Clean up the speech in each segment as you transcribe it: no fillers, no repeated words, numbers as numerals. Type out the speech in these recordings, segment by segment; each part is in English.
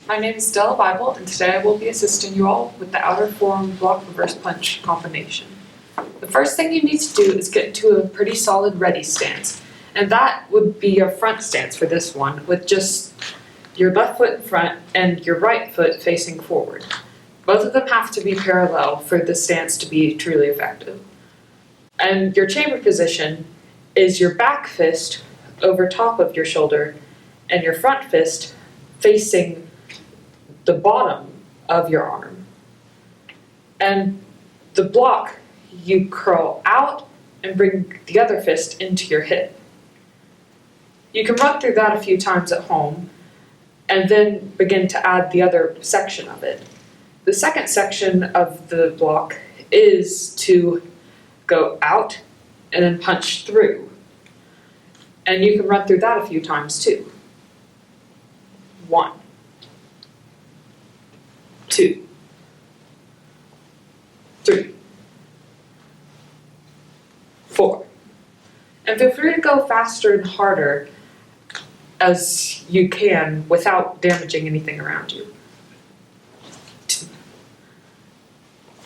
My name is Stella Bible, and today I will be assisting you all with the outer forearm block reverse punch combination. The first thing you need to do is get into a pretty solid ready stance, and that would be your front stance for this one, with just your left foot in front and your right foot facing forward. Both of them have to be parallel for the stance to be truly effective. And your chamber position is your back fist over top of your shoulder and your front fist facing the bottom of your arm. And the block, you curl out and bring the other fist into your hip. You can run through that a few times at home and then begin to add the other section of it. The second section of the block is to go out and then punch through. And you can run through that a few times too. 1, 2, 3, 4. And feel free to go faster and harder as you can without damaging anything around you.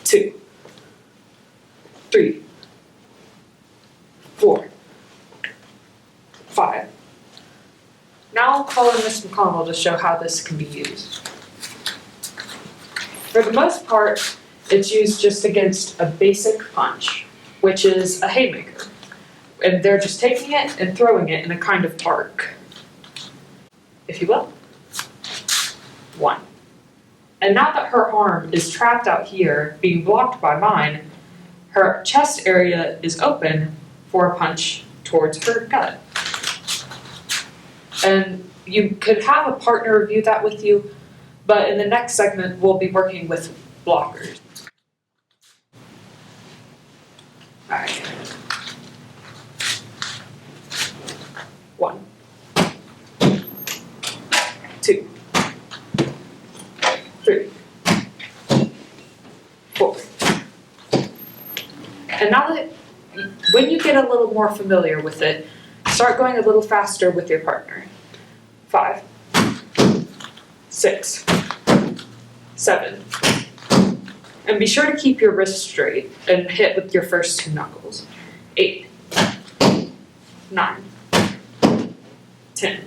2, 3, 4, 5. Now I'll call in Miss McConnell to show how this can be used. For the most part, it's used just against a basic punch, which is a haymaker. And they're just taking it and throwing it in a kind of arc, if you will. 1. And now that her arm is trapped out here, being blocked by mine, her chest area is open for a punch towards her gut. And you could have a partner review that with you, but in the next segment, we'll be working with blockers. All right. 1, 2, 3, 4. And now that, when you get a little more familiar with it, start going a little faster with your partner. 5, 6, 7. And be sure to keep your wrist straight and hit with your first 2 knuckles. 8, 9, 10.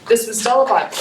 This was Stella Bible.